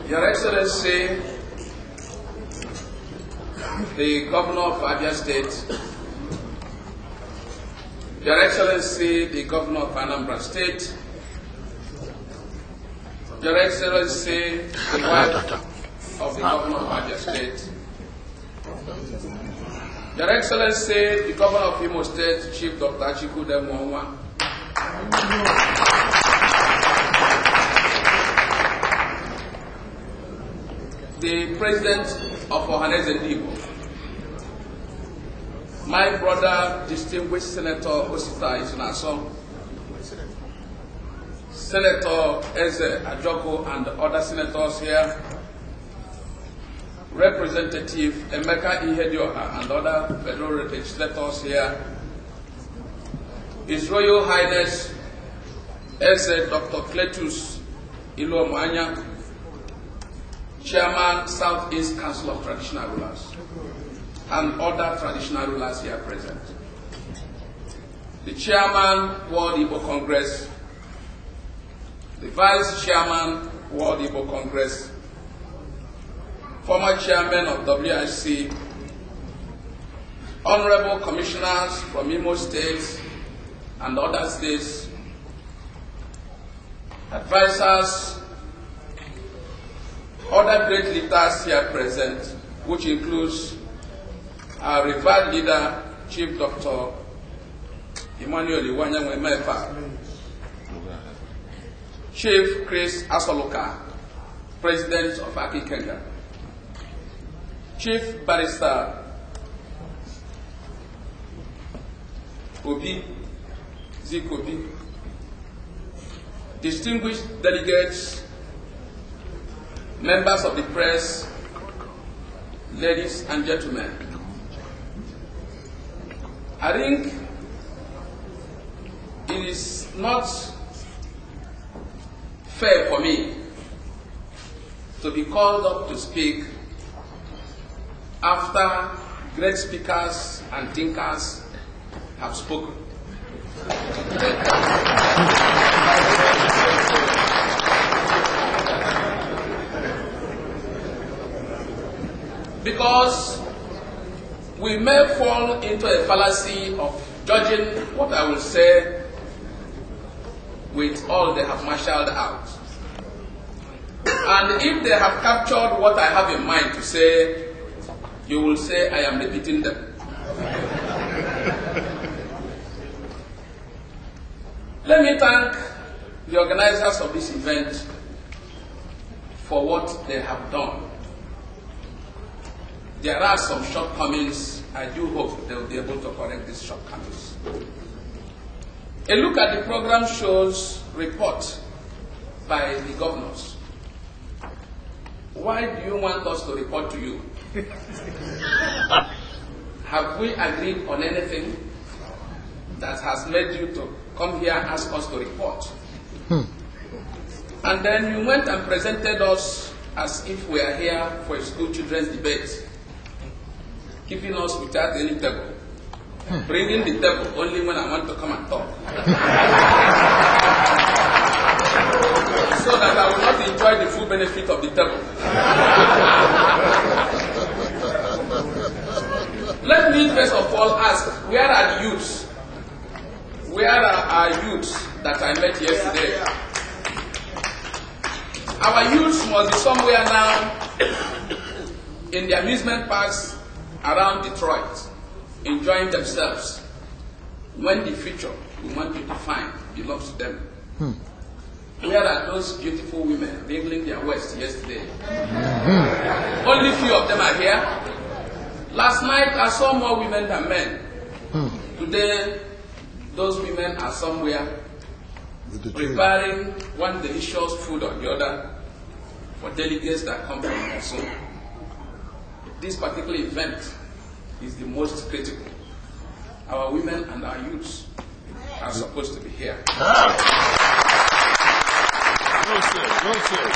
Your Excellency, the Governor of Abia State, Your Excellency, the Governor of Anambra State, Your Excellency, the wife of the Governor of Abia State, Your Excellency, the Governor of Imo State, Chief Dr. Chikude Mwanwa, the President of Ohakim, my brother, distinguished Senator Osita Isunaso, Senator Eze Ajoko and other senators here, Representative Emeka Ihedioha and other federal legislators here, His Royal Highness Eze Dr. Cletus Iluomanya, Chairman, Southeast Council of Traditional Rulers, and other traditional rulers here present. The Chairman, World Igbo Congress, the Vice Chairman, World Igbo Congress, former Chairman of WIC, Honorable Commissioners from Imo State and other states, advisors, other great leaders here present, which includes our revered leader, Chief Dr. Emmanuel Iwanyanwemefa, Chief Chris Asoluka, President of Aki Kenya, Chief Barrister Obi Zikobi, distinguished delegates, members of the press, ladies and gentlemen. I think it is not fair for me to be called up to speak after great speakers and thinkers have spoken. Because we may fall into a fallacy of judging what I will say with all they have marshaled out. And if they have captured what I have in mind to say, you will say I am repeating them. Let me thank the organizers of this event for what they have done. There are some shortcomings. I do hope they will be able to correct these shortcomings. A look at the program shows report by the governors. Why do you want us to report to you? Have we agreed on anything that has made you to come here and ask us to report? And then you went and presented us as if we are here for a school children's debate, keeping us without any table, bringing the table only when I want to come and talk, so that I will not enjoy the full benefit of the table. Let me first of all ask, where are the youths? Where are our youths that I met yesterday? Our youths must be somewhere now in the amusement parks around Detroit, enjoying themselves, when the future we want to define belongs to them. Where are those beautiful women wriggling their waist yesterday? Only few of them are here. Last night I saw more women than men. Today, those women are somewhere preparing one delicious food or the other for delegates that come from Mosul. This particular event is the most critical. Our women and our youths are supposed to be here. Well said, well said.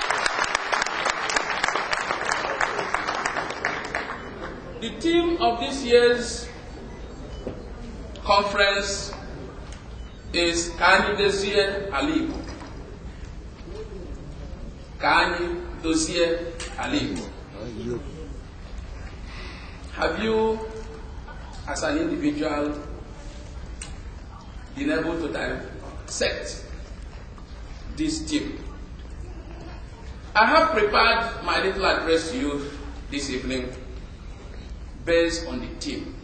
The theme of this year's conference is Kani Dozie Alibo. Kani Dozie Alibo. Have you, as an individual, been able to dissect this theme? I have prepared my little address to you this evening based on the theme.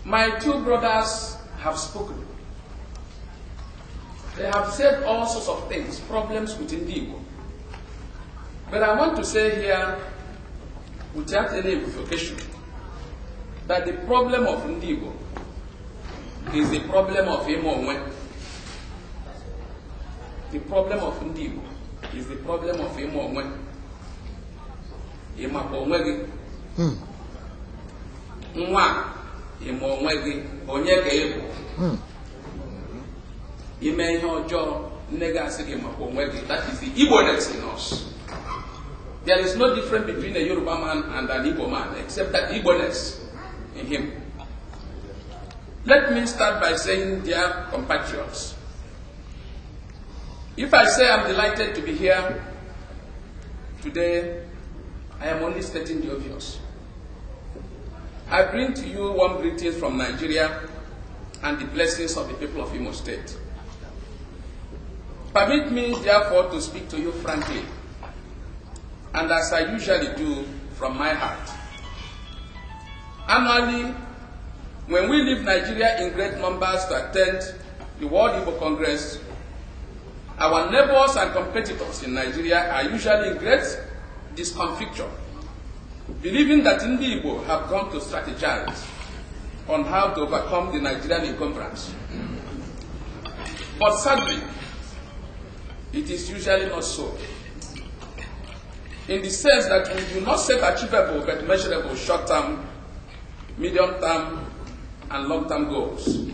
My two brothers have spoken. They have said all sorts of things, problems within the Igbo. But I want to say here, without any equivocation, that the problem of Ndigo is the problem of Imonwe. The problem of Ndigo is the problem of Imonwe. Imaponwegi. Nwa Imonwegi Onyege. Ime ihe ọjọọ nnega asị gị Imaponwegi. That is the Igbo-ness in us. There is no difference between a Yoruba man and an Igbo man, except that Igbo-ness in him. Let me start by saying, dear compatriots, if I say I'm delighted to be here today, I am only stating the obvious. I bring to you warm greetings from Nigeria and the blessings of the people of Imo State. Permit me, therefore, to speak to you frankly, and as I usually do, from my heart. Annually, when we leave Nigeria in great numbers to attend the World Igbo Congress, our neighbors and competitors in Nigeria are usually in great discomfiture, believing that Ndi Igbo have gone to strategize on how to overcome the Nigerian encumbrance. But sadly, it is usually not so, in the sense that we do not set achievable but measurable short-term, medium-term, and long-term goals.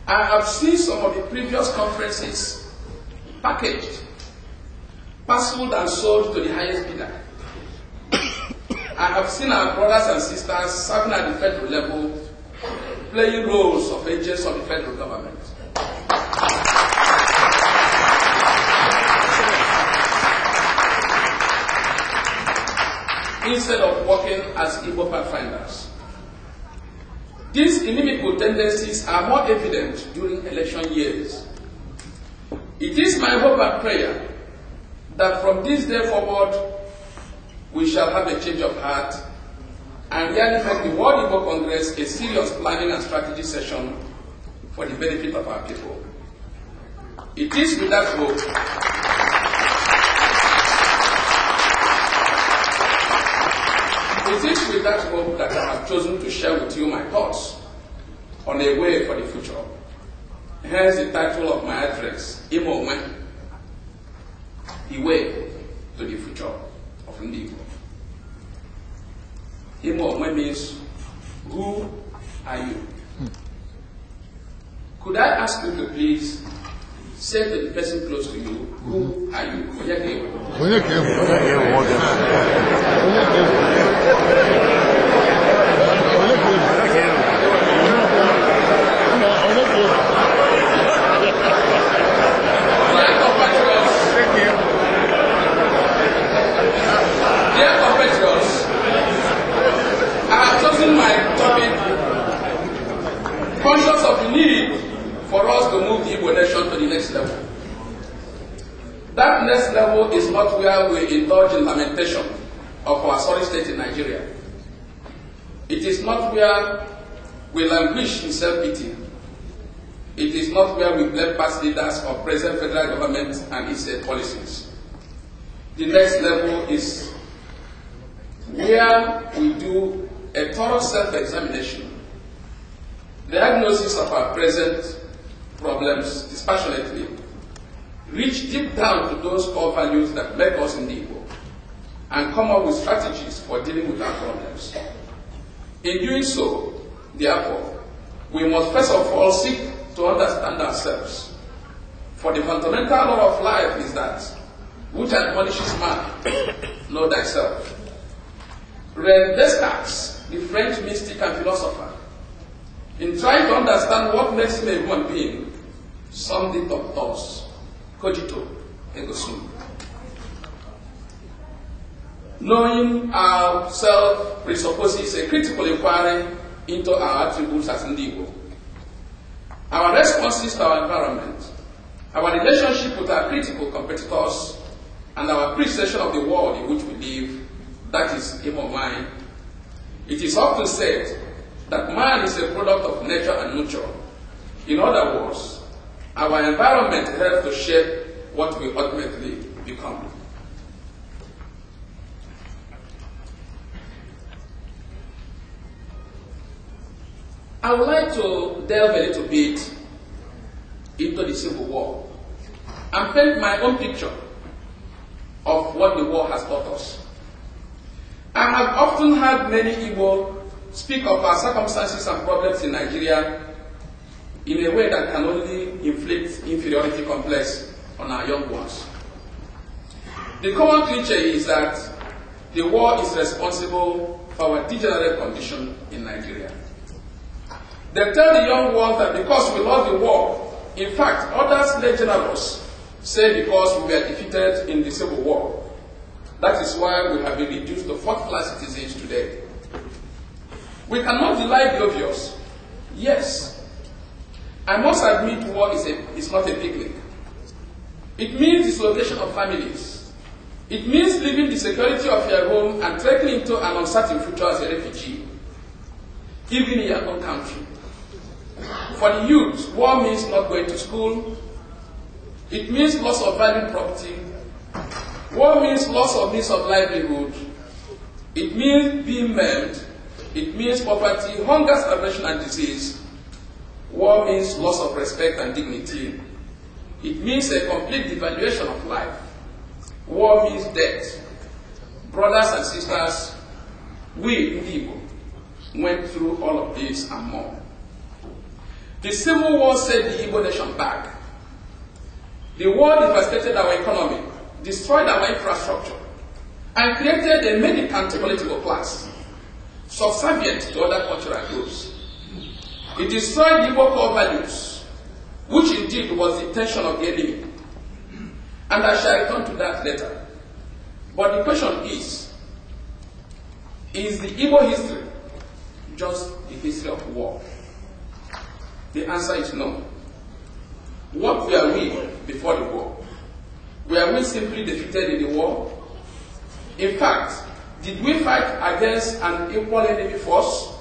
I have seen some of the previous conferences packaged, parceled, and sold to the highest bidder. I have seen our brothers and sisters serving at the federal level, playing roles of agents of the federal government. Instead of working as Igbo pathfinders. These inimical tendencies are more evident during election years. It is my hope and prayer that from this day forward, we shall have a change of heart and really make the World Igbo Congress a serious planning and strategy session for the benefit of our people. It is with that hope It is with that hope that I have chosen to share with you my thoughts on a way for the future. Here's the title of my address, Imonwe, the way to the future of Ndigo. Imonwe means, who are you? Could I ask you to please say to the person close to you, who are you? Dear compatriots, I have chosen my topic, conscious of the need for us to move the Igbo nation to the next level. That next level is not where we indulge in lamentation of our sorry state in Nigeria. It is not where we languish in self-pity. It is not where we blame past leaders or present federal government and its policies. The next level is where we do a thorough self-examination, diagnosis of our present problems dispassionately, reach deep down to those core values that make us in the Igbo, and come up with strategies for dealing with our problems. In doing so, therefore, we must first of all seek to understand ourselves. For the fundamental law of life is that which admonishes man, know thyself. René Descartes, the French mystic and philosopher, in trying to understand what makes him a human being, summed it up thus: cogito ergo sum. Knowing ourselves presupposes a critical inquiry into our attributes as Igbo, our responses to our environment, our relationship with our critical competitors, and our appreciation of the world in which we live, that is Igbo mind. It is often said that man is a product of nature and nurture. In other words, our environment helps to shape what we ultimately become. I would like to delve a little bit into the Civil War and paint my own picture of what the war has taught us. I have often heard many Igbo speak of our circumstances and problems in Nigeria in a way that can only inflict inferiority complex on our young ones. The common cliche is that the war is responsible for our degenerate condition in Nigeria. They tell the young ones that because we lost the war, in fact, others less generous say because we were defeated in the Civil War. That is why we have been reduced to fourth-class citizens today. We cannot deny the obvious. Yes, I must admit war is not a picnic. It means dislocation of families. It means leaving the security of your home and trekking into an uncertain future as a refugee, even in your own country. For the youth, war means not going to school. It means loss of valued property. War means loss of means of livelihood. It means being maimed. It means poverty, hunger, starvation, and disease. War means loss of respect and dignity. It means a complete devaluation of life. War means death. Brothers and sisters, we in Igbo went through all of this and more. The Civil War set the Igbo nation back. The war devastated our economy, destroyed our infrastructure, and created a mendicant political class, subservient to other cultural groups. It destroyed Igbo core values, which indeed was the intention of the enemy. And I shall return to that later. But the question is the Igbo history just the history of war? The answer is no. What were we before the war? Were we simply defeated in the war? In fact, did we fight against an equal enemy force?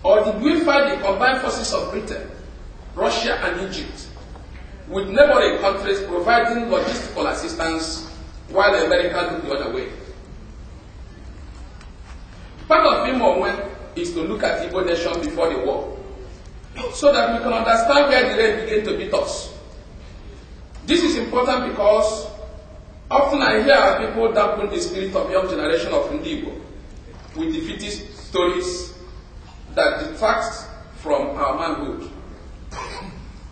Or did we fight the combined forces of Britain, Russia, and Egypt, with neighboring countries providing logistical assistance while America looked the other way? Part of Imo is to look at Igbo nation before the war, so that we can understand where the rain began to beat us. This is important because often I hear people dampen the spirit of young generation of Igbo with defeatist stories that detract from our manhood.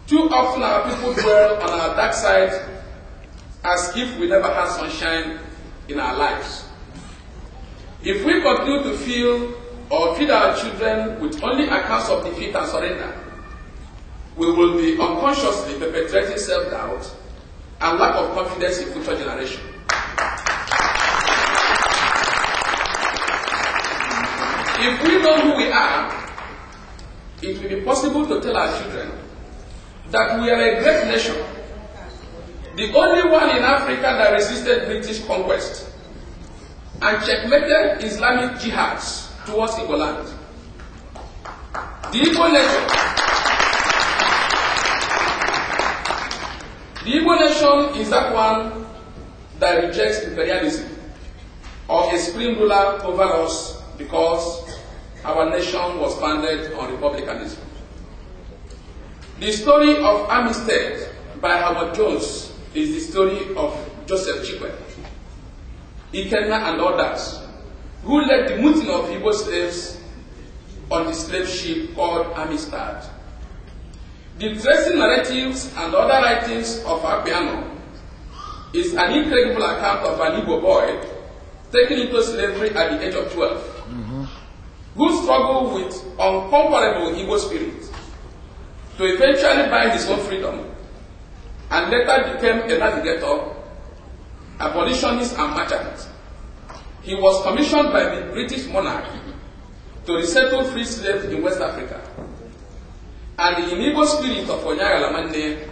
Too often our people dwell on our dark side as if we never had sunshine in our lives. If we continue to feel or feed our children with only accounts of defeat and surrender, we will be unconsciously perpetrating self-doubt and lack of confidence in future generations. If we know who we are, it will be possible to tell our children that we are a great nation, the only one in Africa that resisted British conquest and checkmated Islamic jihads towards Igbo land. The Igbo nation is that one that rejects imperialism or a supreme ruler over us because our nation was founded on republicanism. The story of Armistead by Howard Jones is the story of Joseph Chikwe, Ikenna and others, who led the mutiny of Igbo slaves on the slave ship called Armistead. The dressing narratives and other writings of Apiano is an incredible account of an Igbo boy taken into slavery at the age of 12, who struggled with incomparable Igbo spirit to eventually buy his own freedom, and later became a navigator, abolitionist, and merchant. He was commissioned by the British monarch to resettle free slaves in West Africa. And in the Igbo spirit of Onyagalamande,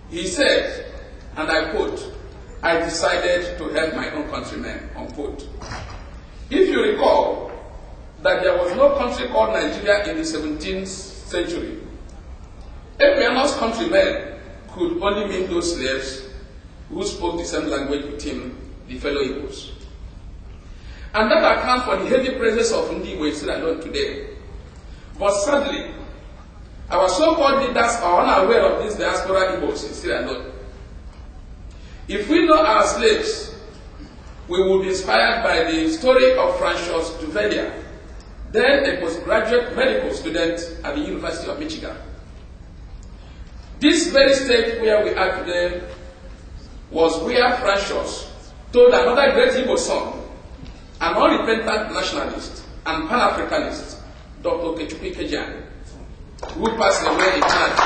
he said, and I quote, "I decided to help my own countrymen," unquote. If you recall that there was no country called Nigeria in the 17th century, Equiano's countrymen could only mean those slaves who spoke the same language with him, the fellow Igbos. And that accounts for the heavy presence of Ndi still alone today. But sadly, our so-called leaders are unaware of these diaspora Igbos in Sierra Leone. If we know our slaves, we will be inspired by the story of Francois Duvalier, then a postgraduate medical student at the University of Michigan. This very state where we are today was where Francois told another great Igbo son, an unrepentant nationalist and Pan-Africanist, Dr. Kechupi Kejian, who passed away in Canada.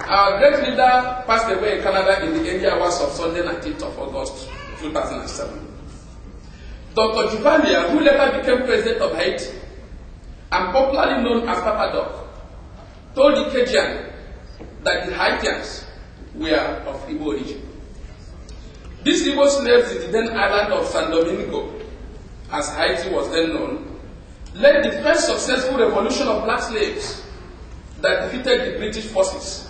Our great leader passed away in Canada in the early hours of Sunday, 19th of August, 2007. Dr. Duvalier, who later became president of Haiti and popularly known as Papa Doc, told the Kejian that the Haitians were of Igbo origin. These Igbo slaves in the then island of San Domingo, as Haiti was then known, led the first successful revolution of black slaves that defeated the British forces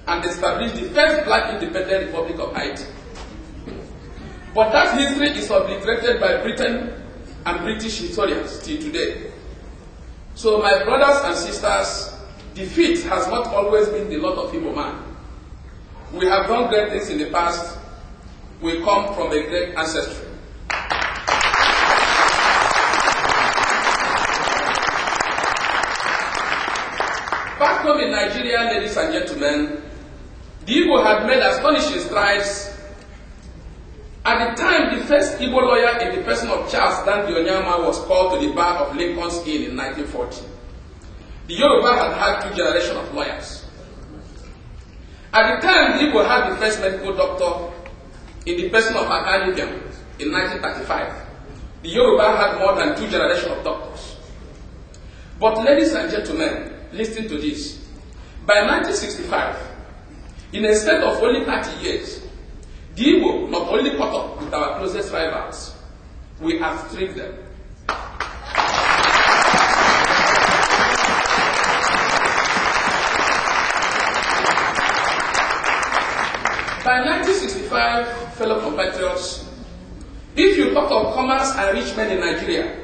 and established the first black independent republic of Haiti. But that history is obliterated by Britain and British historians till today. So my brothers and sisters, defeat has not always been the lot of Igbo man. We have done great things in the past. We come from a great ancestry. Back home in Nigeria, ladies and gentlemen, the Igbo had made astonishing strides. At the time, the first Igbo lawyer in the person of Charles Dandy Onyama was called to the bar of Lincoln's Inn in 1940. The Yoruba had had 2 generations of lawyers. At the time, the Igbo had the first medical doctor in the person of Akanibian in 1935. The Yoruba had more than 2 generations of doctors. But ladies and gentlemen, listen to this. By 1965, in a state of only 30 years, the Igbo not only caught up with our closest rivals, we outstripped them. By 1965, fellow compatriots, if you talk of commerce and rich men in Nigeria,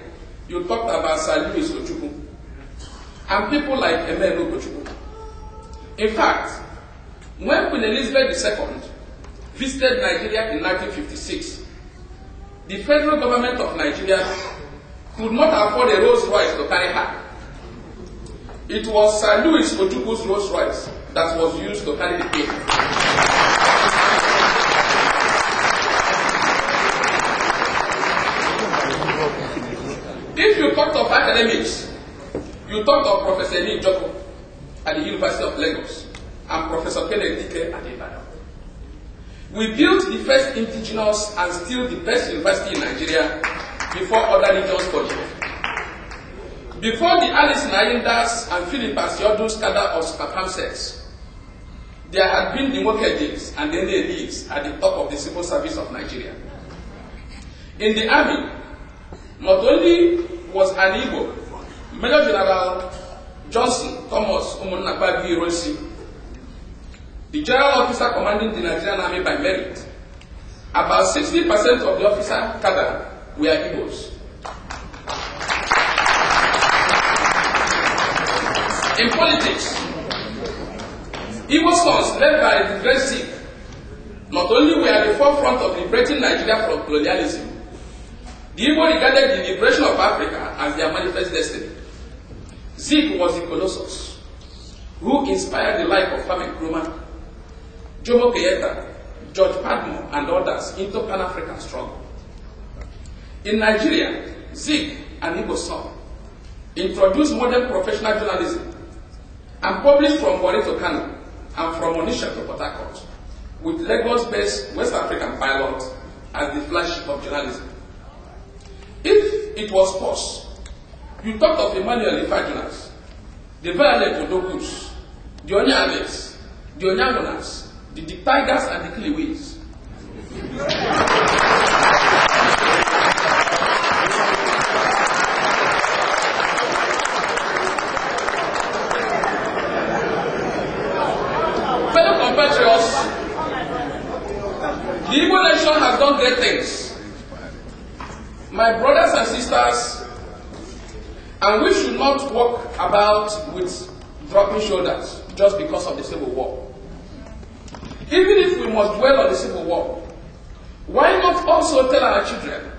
you talked about Sir Louis Ojukwu and people like Emelu Ojukwu. In fact, when Queen Elizabeth II visited Nigeria in 1956, the federal government of Nigeria could not afford a Rolls Royce to carry her. It was Sir Louis Ojukwu's Rolls Royce that was used to carry the Queen. If you talked of academics, you talked of Professor Lee Joko at the University of Lagos and Professor Kenneth Dike at Ibadan. We built the first indigenous and still the best university in Nigeria before other regions followed. Before the Alice Nayindas and Philip Asiodu's cadre of Spapamsets, there had been the Mokedis and the NADs at the top of the civil service of Nigeria. In the army, not only was an Igbo, Major General Johnson Thomas Umunnagbagi Ironsi, the general officer commanding the Nigerian army by merit, about 60% of the officer cadre were Igbos. In politics, Igbo sons led by the great Zik not only were at the forefront of liberating Nigeria from colonialism, the Igbo regarded the liberation of Africa as their manifest destiny. Zik was the Colossus who inspired the life of Kwame Nkrumah, Jomo Kenyatta, George Padmore, and others into Pan-African struggle. In Nigeria, Zik, an Igbo son, introduced modern professional journalism and published from Warri to Kano and from Onitsha to Port Harcourt, with Lagos-based West African pilot as the flagship of journalism. If it was force, you talked of Emmanuel Ifajunas, the Violent Odogus, the Onyames, the Onyangonas, the Tigers, and the Kiliwis. Fellow compatriots, the Igbo nation has done great things. My brothers and sisters, and we should not walk about with dropping shoulders just because of the Civil War. Even if we must dwell on the Civil War, why not also tell our children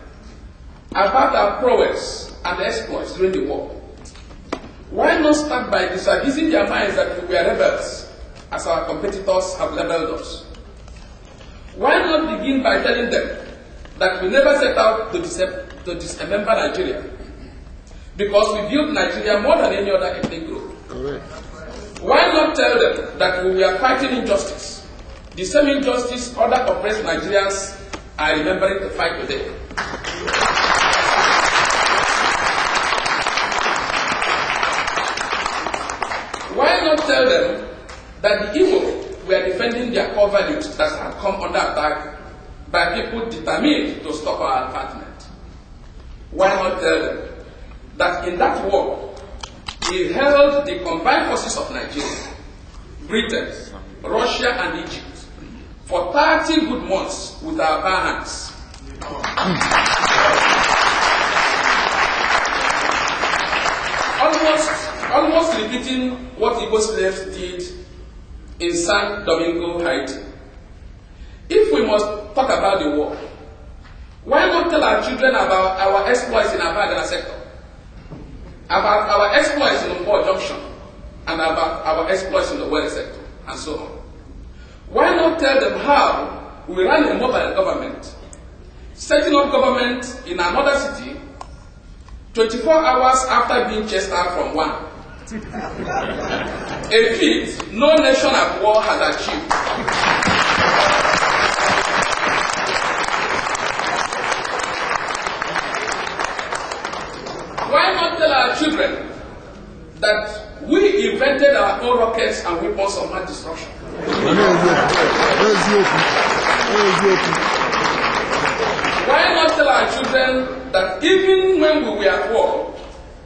about our prowess and exploits during the war? Why not start by disabusing their minds that we were rebels, as our competitors have labeled us? Why not begin by telling them that we never set out to dismember Nigeria, because we built Nigeria more than any other ethnic group? Correct. Why not tell them that we are fighting injustice, the same injustice other oppressed Nigerians are remembering to fight today? Why not tell them that the Igbo were defending their core values that had come under attack by people determined to stop our advancement? Why not tell them that in that war, we held the combined forces of Nigeria, Britain, Russia, and Egypt for 30 good months with our bare hands? Almost repeating what Igbo slaves did in San Domingo, Haiti. If we must talk about the war, why not tell our children about our exploits in our Bagana sector, about our exploits in Umbo Junction, and about our exploits in the weather sector, and so on? Why not tell them how we ran a mobile government, setting up government in another city 24 hours after being chased out from one? A feat no nation at war has achieved. Why not tell our children that we invented our own rockets and weapons of mass destruction? Why not tell our children that even when we were at war,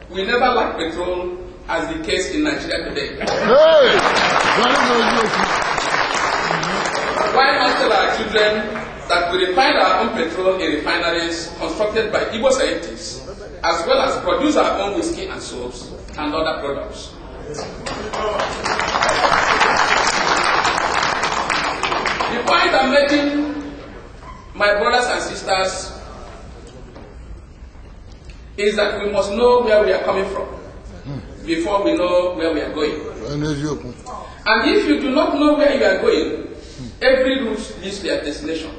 we never lacked petrol, as the case in Nigeria today? Why not tell our children that we refine our own petrol in refineries constructed by Igbo scientists, as well as produce our own whiskey and soaps and other products? The point I'm making, my brothers and sisters, is that we must know where we are coming from before we know where we are going. And if you do not know where you are going, every route leads to a destination.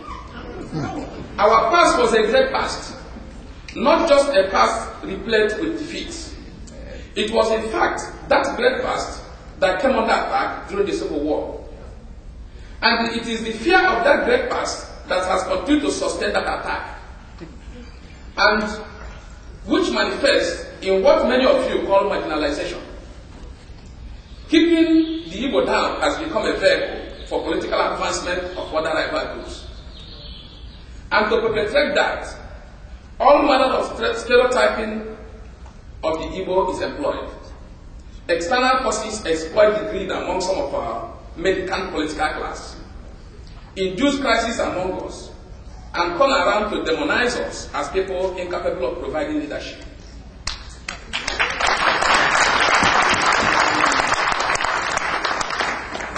Our past was a great past, not just a past replete with defeats. It was in fact that great past that came under attack during the Civil War. And it is the fear of that great past that has continued to sustain that attack, and which manifests in what many of you call marginalization. Keeping the Igbo down has become a vehicle for political advancement of other rival groups. And to perpetrate that, all manner of stereotyping of the Igbo is employed. External forces exploit the greed among some of our militant political class, induce crisis among us, and turn around to demonize us as people incapable of providing leadership.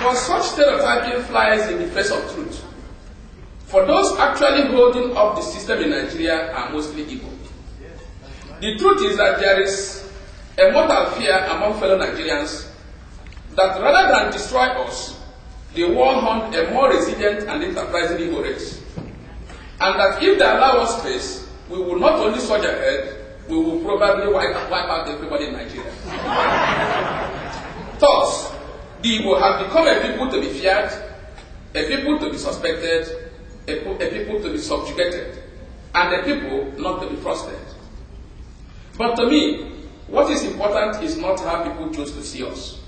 But such stereotyping flies in the face of truth. For those actually holding up the system in Nigeria are mostly Igbo. The truth is that there is a mortal fear among fellow Nigerians that rather than destroy us, they will hunt a more resilient and enterprising Igbo race. And that if they allow us space, we will not only surge ahead, we will probably wipe out everybody in Nigeria. Thus, the Igbo have become a people to be feared, a people to be suspected, a people to be subjugated, and a people not to be trusted. But to me, what is important is not how people choose to see us,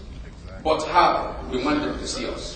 but how we want them to see us.